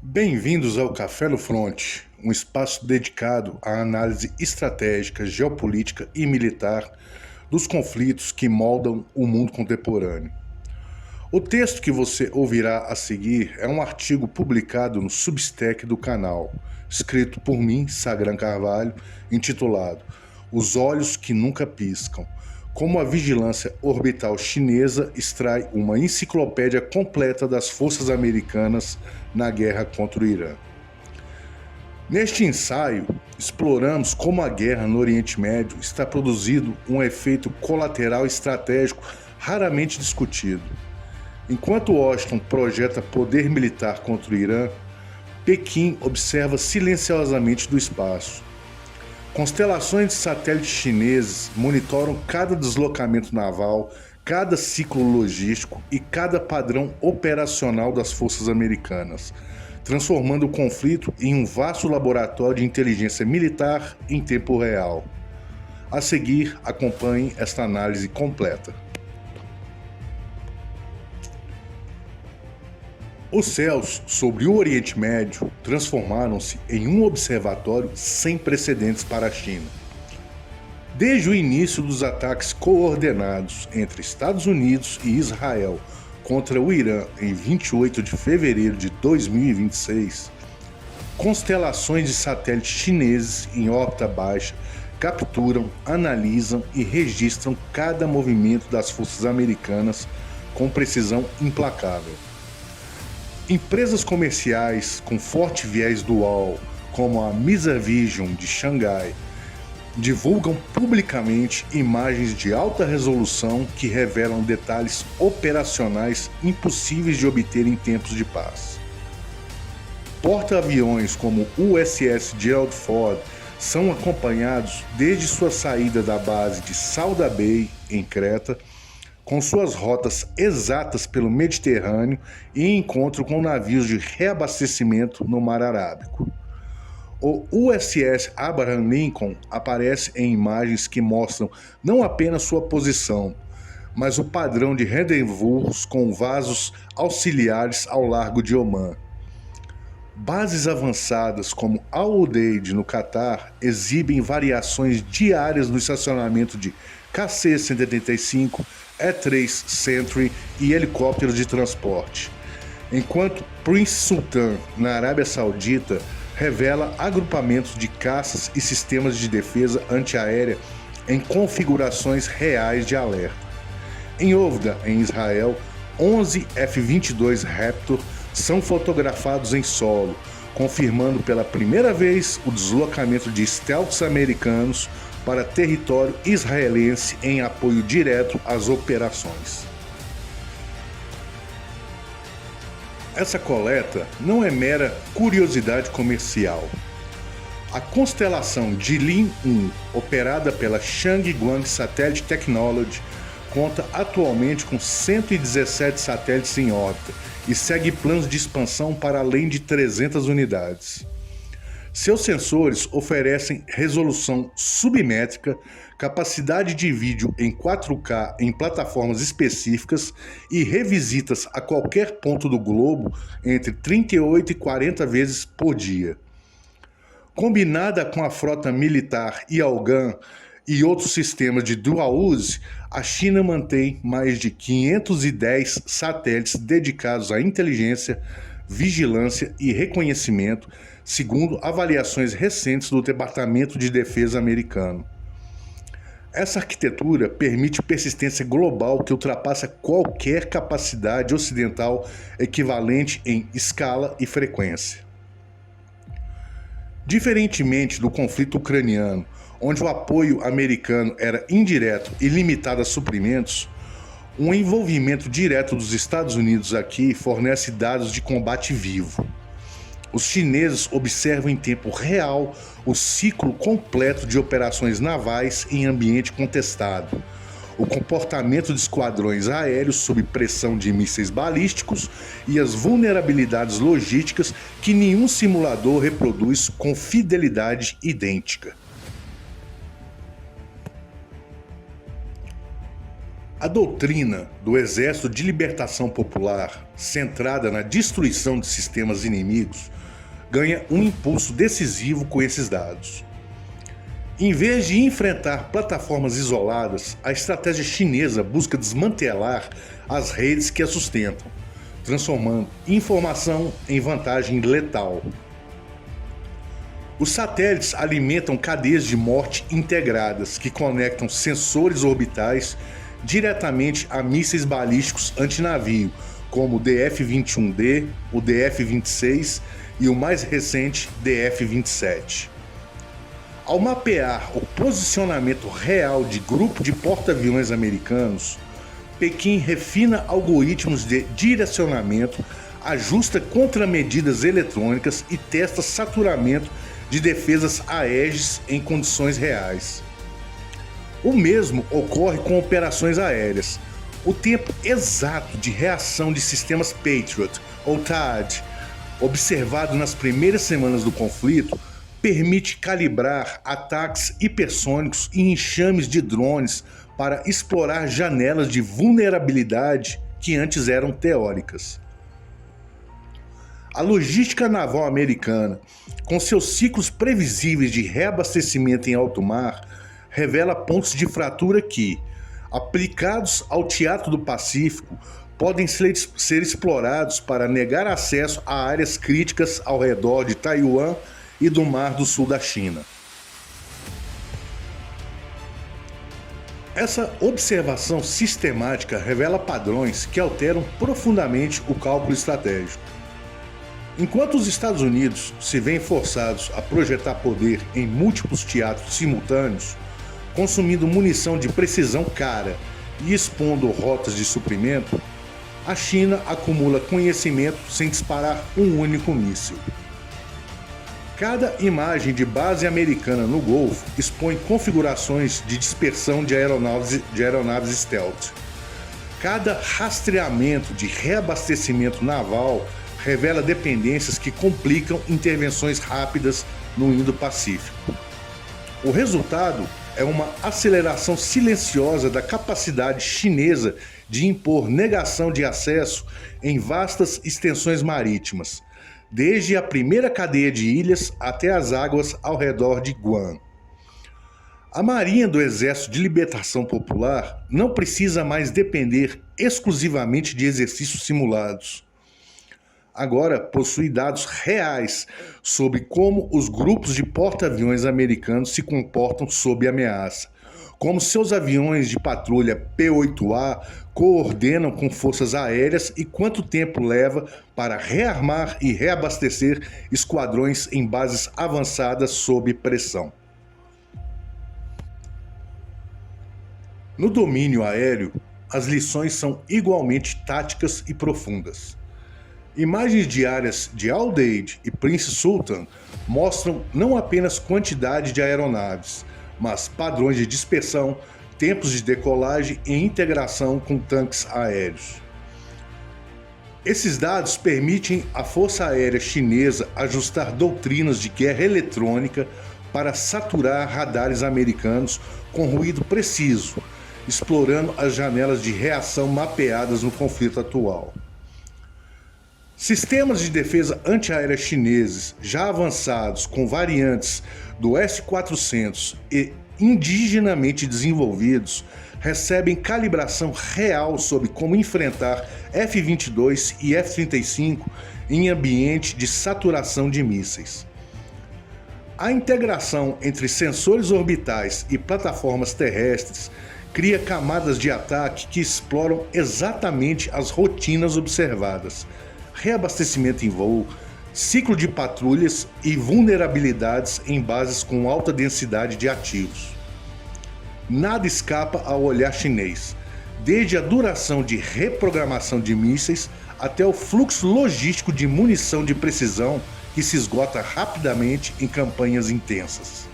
Bem-vindos ao Café no Fronte, um espaço dedicado à análise estratégica, geopolítica e militar dos conflitos que moldam o mundo contemporâneo. O texto que você ouvirá a seguir é um artigo publicado no Substack do canal, escrito por mim, Sagran Carvalho, intitulado Os Olhos que Nunca Piscam: Como a vigilância orbital chinesa extrai uma enciclopédia completa das forças americanas na guerra contra o Irã. Neste ensaio, exploramos como a guerra no Oriente Médio está produzindo um efeito colateral estratégico raramente discutido. Enquanto Washington projeta poder militar contra o Irã, Pequim observa silenciosamente do espaço. Constelações de satélites chineses monitoram cada deslocamento naval, cada ciclo logístico e cada padrão operacional das forças americanas, transformando o conflito em um vasto laboratório de inteligência militar em tempo real. A seguir, acompanhe esta análise completa. Os céus sobre o Oriente Médio transformaram-se em um observatório sem precedentes para a China. Desde o início dos ataques coordenados entre Estados Unidos e Israel contra o Irã em 28 de fevereiro de 2026, constelações de satélites chineses em órbita baixa capturam, analisam e registram cada movimento das forças americanas com precisão implacável. Empresas comerciais com forte viés dual, como a Misa Vision de Xangai, divulgam publicamente imagens de alta resolução que revelam detalhes operacionais impossíveis de obter em tempos de paz. Porta-aviões como o USS Gerald Ford são acompanhados desde sua saída da base de Souda Bay, em Creta, com suas rotas exatas pelo Mediterrâneo e encontro com navios de reabastecimento no Mar Arábico. O USS Abraham Lincoln aparece em imagens que mostram não apenas sua posição, mas o padrão de rendezvous com vasos auxiliares ao largo de Omã. Bases avançadas como Al-Udeid no Catar exibem variações diárias no estacionamento de KC-135, E-3 Sentry e helicópteros de transporte, enquanto Prince Sultan, na Arábia Saudita, revela agrupamentos de caças e sistemas de defesa antiaérea em configurações reais de alerta. Em Ovda, em Israel, 11 F-22 Raptor são fotografados em solo, confirmando pela primeira vez o deslocamento de stealths americanos para território israelense em apoio direto às operações. Essa coleta não é mera curiosidade comercial. A constelação Jilin 1, operada pela Changguang Satellite Technology, conta atualmente com 117 satélites em órbita e segue planos de expansão para além de 300 unidades. Seus sensores oferecem resolução submétrica, capacidade de vídeo em 4K em plataformas específicas e revisitas a qualquer ponto do globo entre 38 e 40 vezes por dia. Combinada com a frota militar Yaogan e outros sistemas de dual use, a China mantém mais de 510 satélites dedicados à inteligência, vigilância e reconhecimento, segundo avaliações recentes do Departamento de Defesa americano. Essa arquitetura permite persistência global que ultrapassa qualquer capacidade ocidental equivalente em escala e frequência. Diferentemente do conflito ucraniano, onde o apoio americano era indireto e limitado a suprimentos, um envolvimento direto dos Estados Unidos aqui fornece dados de combate vivo. Os chineses observam em tempo real o ciclo completo de operações navais em ambiente contestado, o comportamento de esquadrões aéreos sob pressão de mísseis balísticos e as vulnerabilidades logísticas que nenhum simulador reproduz com fidelidade idêntica. A doutrina do Exército de Libertação Popular, centrada na destruição de sistemas inimigos, ganha um impulso decisivo com esses dados. Em vez de enfrentar plataformas isoladas, a estratégia chinesa busca desmantelar as redes que a sustentam, transformando informação em vantagem letal. Os satélites alimentam cadeias de morte integradas que conectam sensores orbitais diretamente a mísseis balísticos antinavio, como o DF-21D, o DF-26 e o mais recente DF-27. Ao mapear o posicionamento real de grupo de porta-aviões americanos, Pequim refina algoritmos de direcionamento, ajusta contramedidas eletrônicas e testa saturamento de defesas aéreas em condições reais. O mesmo ocorre com operações aéreas. O tempo exato de reação de sistemas Patriot ou THAAD, observado nas primeiras semanas do conflito, permite calibrar ataques hipersônicos e enxames de drones para explorar janelas de vulnerabilidade que antes eram teóricas. A logística naval americana, com seus ciclos previsíveis de reabastecimento em alto mar, revela pontos de fratura que, aplicados ao Teatro do Pacífico, podem ser explorados para negar acesso a áreas críticas ao redor de Taiwan e do Mar do Sul da China. Essa observação sistemática revela padrões que alteram profundamente o cálculo estratégico. Enquanto os Estados Unidos se veem forçados a projetar poder em múltiplos teatros simultâneos, consumindo munição de precisão cara e expondo rotas de suprimento, a China acumula conhecimento sem disparar um único míssil. Cada imagem de base americana no Golfo expõe configurações de dispersão de aeronaves stealth. Cada rastreamento de reabastecimento naval revela dependências que complicam intervenções rápidas no Indo-Pacífico. O resultado é uma aceleração silenciosa da capacidade chinesa de impor negação de acesso em vastas extensões marítimas, desde a primeira cadeia de ilhas até as águas ao redor de Guam. A Marinha do Exército de Libertação Popular não precisa mais depender exclusivamente de exercícios simulados. Agora possui dados reais sobre como os grupos de porta-aviões americanos se comportam sob ameaça, como seus aviões de patrulha P-8A coordenam com forças aéreas e quanto tempo leva para rearmar e reabastecer esquadrões em bases avançadas sob pressão. No domínio aéreo, as lições são igualmente táticas e profundas. Imagens diárias de Al-Udeid e Prince Sultan mostram não apenas quantidade de aeronaves, mas padrões de dispersão, tempos de decolagem e integração com tanques aéreos. Esses dados permitem à Força Aérea Chinesa ajustar doutrinas de guerra eletrônica para saturar radares americanos com ruído preciso, explorando as janelas de reação mapeadas no conflito atual. Sistemas de defesa antiaérea chineses já avançados com variantes do S-400 e indigenamente desenvolvidos recebem calibração real sobre como enfrentar F-22 e F-35 em ambiente de saturação de mísseis. A integração entre sensores orbitais e plataformas terrestres cria camadas de ataque que exploram exatamente as rotinas observadas: reabastecimento em voo, ciclo de patrulhas e vulnerabilidades em bases com alta densidade de ativos. Nada escapa ao olhar chinês, desde a duração de reprogramação de mísseis até o fluxo logístico de munição de precisão que se esgota rapidamente em campanhas intensas.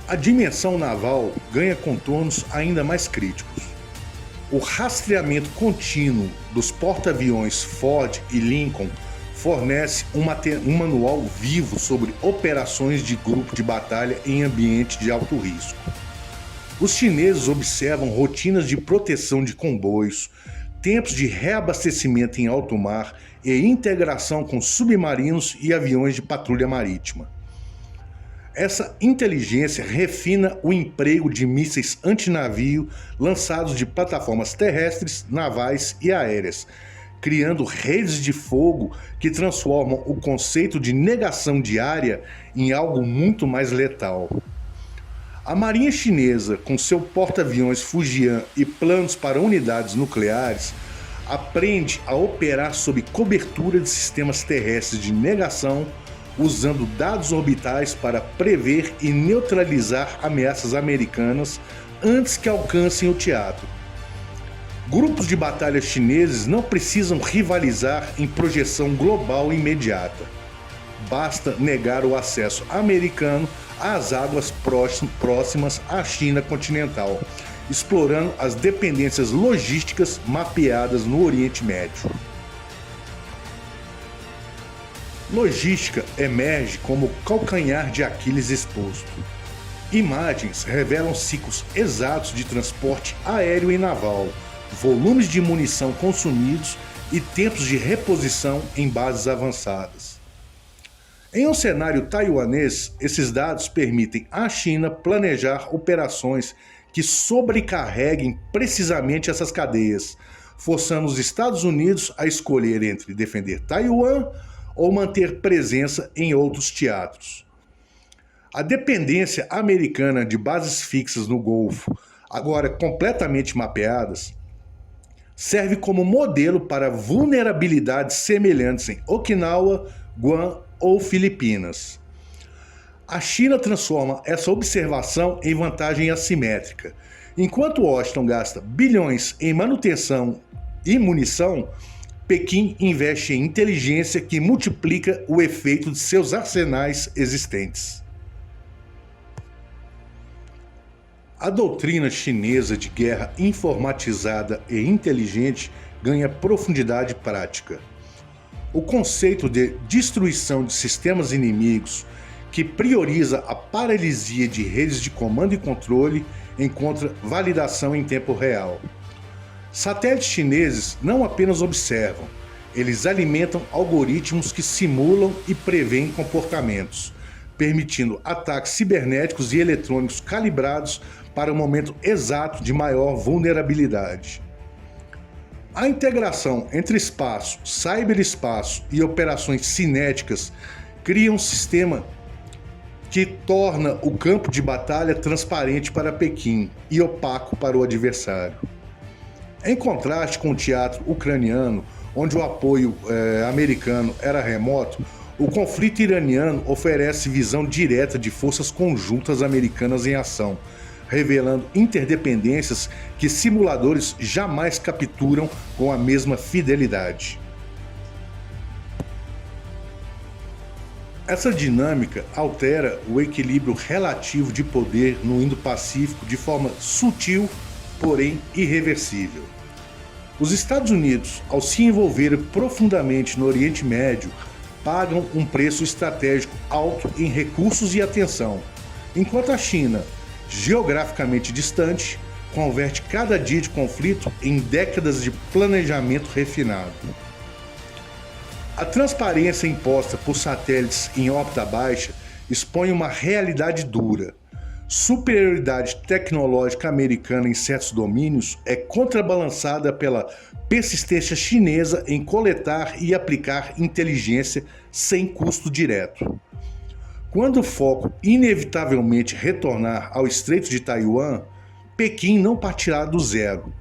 A dimensão naval ganha contornos ainda mais críticos. O rastreamento contínuo dos porta-aviões Ford e Lincoln fornece um manual vivo sobre operações de grupo de batalha em ambiente de alto risco. Os chineses observam rotinas de proteção de comboios, tempos de reabastecimento em alto mar e integração com submarinos e aviões de patrulha marítima. Essa inteligência refina o emprego de mísseis antinavio lançados de plataformas terrestres, navais e aéreas, criando redes de fogo que transformam o conceito de negação de área em algo muito mais letal. A Marinha Chinesa, com seu porta-aviões Fujian e planos para unidades nucleares, aprende a operar sob cobertura de sistemas terrestres de negação, usando dados orbitais para prever e neutralizar ameaças americanas antes que alcancem o teatro. Grupos de batalha chineses não precisam rivalizar em projeção global imediata. Basta negar o acesso americano às águas próximas à China continental, explorando as dependências logísticas mapeadas no Oriente Médio. Logística emerge como calcanhar de Aquiles exposto. Imagens revelam ciclos exatos de transporte aéreo e naval, volumes de munição consumidos e tempos de reposição em bases avançadas. Em um cenário taiwanês, esses dados permitem à China planejar operações que sobrecarreguem precisamente essas cadeias, forçando os Estados Unidos a escolher entre defender Taiwan ou manter presença em outros teatros. A dependência americana de bases fixas no Golfo, agora completamente mapeadas, serve como modelo para vulnerabilidades semelhantes em Okinawa, Guam ou Filipinas. A China transforma essa observação em vantagem assimétrica. Enquanto Washington gasta bilhões em manutenção e munição, Pequim investe em inteligência que multiplica o efeito de seus arsenais existentes. A doutrina chinesa de guerra informatizada e inteligente ganha profundidade prática. O conceito de destruição de sistemas inimigos, que prioriza a paralisia de redes de comando e controle, encontra validação em tempo real. Satélites chineses não apenas observam, eles alimentam algoritmos que simulam e preveem comportamentos, permitindo ataques cibernéticos e eletrônicos calibrados para o momento exato de maior vulnerabilidade. A integração entre espaço, ciberespaço e operações cinéticas cria um sistema que torna o campo de batalha transparente para Pequim e opaco para o adversário. Em contraste com o teatro ucraniano, onde o apoio americano era remoto, o conflito iraniano oferece visão direta de forças conjuntas americanas em ação, revelando interdependências que simuladores jamais capturam com a mesma fidelidade. Essa dinâmica altera o equilíbrio relativo de poder no Indo-Pacífico de forma sutil, porém irreversível. Os Estados Unidos, ao se envolverem profundamente no Oriente Médio, pagam um preço estratégico alto em recursos e atenção, enquanto a China, geograficamente distante, converte cada dia de conflito em décadas de planejamento refinado. A transparência imposta por satélites em órbita baixa expõe uma realidade dura. Superioridade tecnológica americana em certos domínios é contrabalançada pela persistência chinesa em coletar e aplicar inteligência sem custo direto. Quando o foco inevitavelmente retornar ao Estreito de Taiwan, Pequim não partirá do zero.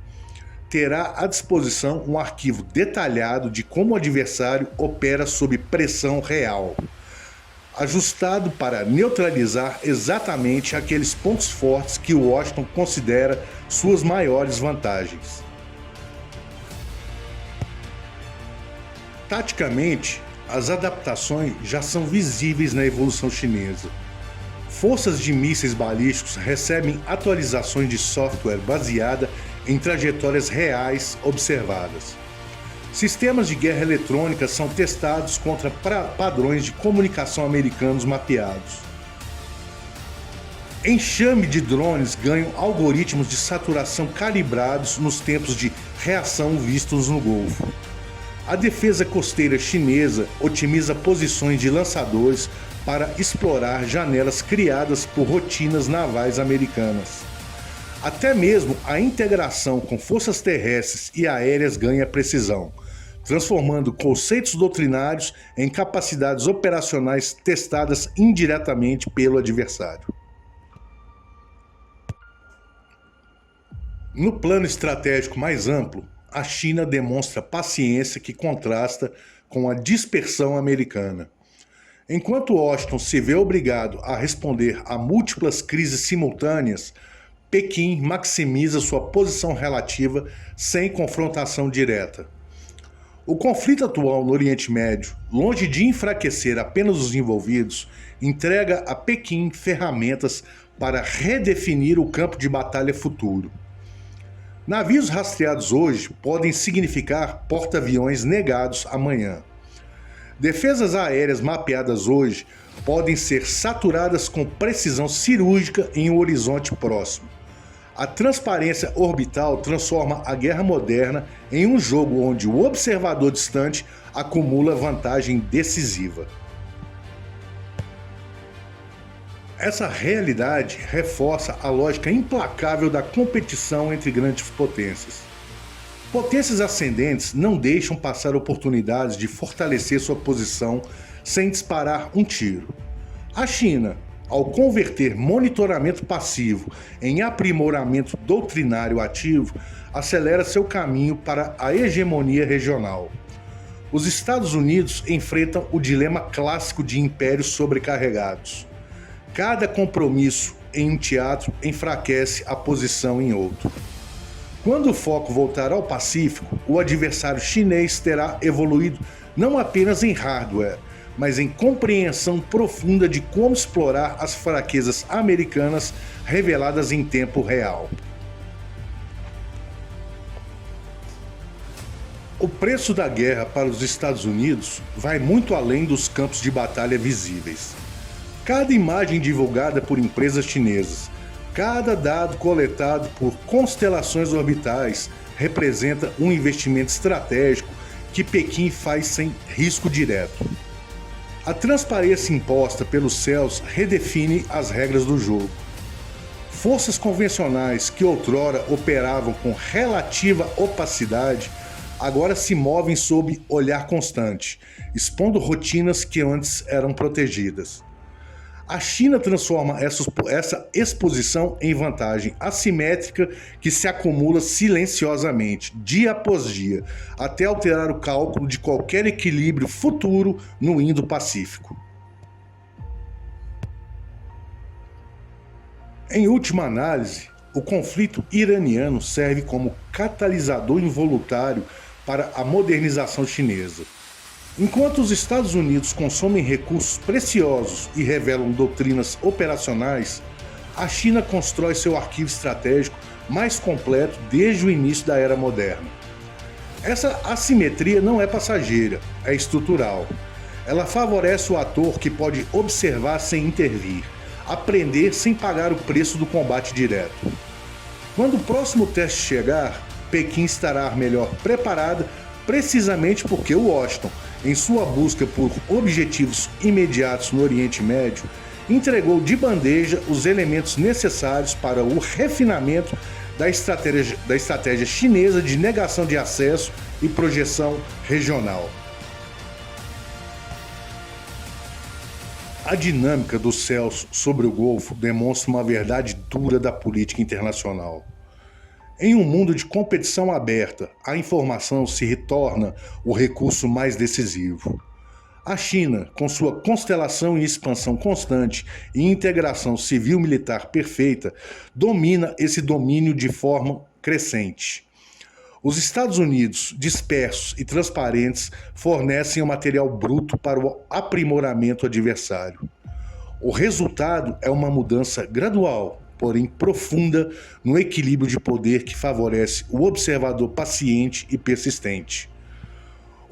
Terá à disposição um arquivo detalhado de como o adversário opera sob pressão real, ajustado para neutralizar exatamente aqueles pontos fortes que Washington considera suas maiores vantagens. Taticamente, as adaptações já são visíveis na evolução chinesa. Forças de mísseis balísticos recebem atualizações de software baseada em trajetórias reais observadas. Sistemas de guerra eletrônica são testados contra padrões de comunicação americanos mapeados. Enxame de drones ganham algoritmos de saturação calibrados nos tempos de reação vistos no Golfo. A defesa costeira chinesa otimiza posições de lançadores para explorar janelas criadas por rotinas navais americanas. Até mesmo a integração com forças terrestres e aéreas ganha precisão, transformando conceitos doutrinários em capacidades operacionais testadas indiretamente pelo adversário. No plano estratégico mais amplo, a China demonstra paciência que contrasta com a dispersão americana. Enquanto Washington se vê obrigado a responder a múltiplas crises simultâneas, Pequim maximiza sua posição relativa sem confrontação direta. O conflito atual no Oriente Médio, longe de enfraquecer apenas os envolvidos, entrega a Pequim ferramentas para redefinir o campo de batalha futuro. Navios rastreados hoje podem significar porta-aviões negados amanhã. Defesas aéreas mapeadas hoje podem ser saturadas com precisão cirúrgica em um horizonte próximo. A transparência orbital transforma a guerra moderna em um jogo onde o observador distante acumula vantagem decisiva. Essa realidade reforça a lógica implacável da competição entre grandes potências. Potências ascendentes não deixam passar oportunidades de fortalecer sua posição sem disparar um tiro. A China, ao converter monitoramento passivo em aprimoramento doutrinário ativo, acelera seu caminho para a hegemonia regional. Os Estados Unidos enfrentam o dilema clássico de impérios sobrecarregados. Cada compromisso em um teatro enfraquece a posição em outro. Quando o foco voltar ao Pacífico, o adversário chinês terá evoluído não apenas em hardware, mas em compreensão profunda de como explorar as fraquezas americanas reveladas em tempo real. O preço da guerra para os Estados Unidos vai muito além dos campos de batalha visíveis. Cada imagem divulgada por empresas chinesas, cada dado coletado por constelações orbitais representa um investimento estratégico que Pequim faz sem risco direto. A transparência imposta pelos céus redefine as regras do jogo. Forças convencionais que outrora operavam com relativa opacidade agora se movem sob olhar constante, expondo rotinas que antes eram protegidas. A China transforma essa exposição em vantagem assimétrica que se acumula silenciosamente, dia após dia, até alterar o cálculo de qualquer equilíbrio futuro no Indo-Pacífico. Em última análise, o conflito iraniano serve como catalisador involuntário para a modernização chinesa. Enquanto os Estados Unidos consomem recursos preciosos e revelam doutrinas operacionais, a China constrói seu arquivo estratégico mais completo desde o início da era moderna. Essa assimetria não é passageira, é estrutural. Ela favorece o ator que pode observar sem intervir, aprender sem pagar o preço do combate direto. Quando o próximo teste chegar, Pequim estará melhor preparada precisamente porque o Washington, em sua busca por objetivos imediatos no Oriente Médio, entregou de bandeja os elementos necessários para o refinamento da estratégia chinesa de negação de acesso e projeção regional. A dinâmica dos céus sobre o Golfo demonstra uma verdade dura da política internacional. Em um mundo de competição aberta, a informação se torna o recurso mais decisivo. A China, com sua constelação e expansão constante e integração civil-militar perfeita, domina esse domínio de forma crescente. Os Estados Unidos, dispersos e transparentes, fornecem o material bruto para o aprimoramento adversário. O resultado é uma mudança gradual, porém profunda, no equilíbrio de poder que favorece o observador paciente e persistente.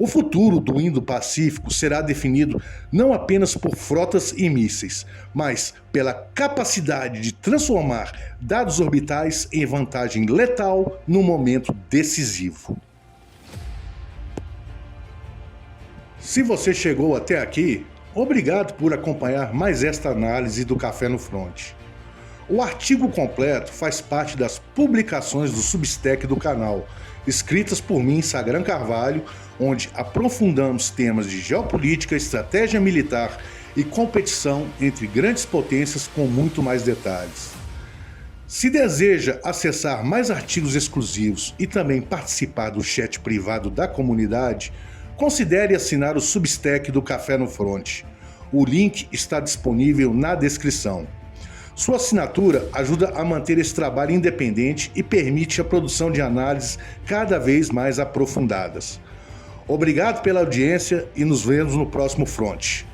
O futuro do Indo-Pacífico será definido não apenas por frotas e mísseis, mas pela capacidade de transformar dados orbitais em vantagem letal no momento decisivo. Se você chegou até aqui, obrigado por acompanhar mais esta análise do Café no Front. O artigo completo faz parte das publicações do Substack do canal, escritas por mim, Sagran Carvalho, onde aprofundamos temas de geopolítica, estratégia militar e competição entre grandes potências com muito mais detalhes. Se deseja acessar mais artigos exclusivos e também participar do chat privado da comunidade, considere assinar o Substack do Café no Front. O link está disponível na descrição. Sua assinatura ajuda a manter esse trabalho independente e permite a produção de análises cada vez mais aprofundadas. Obrigado pela audiência e nos vemos no próximo Front.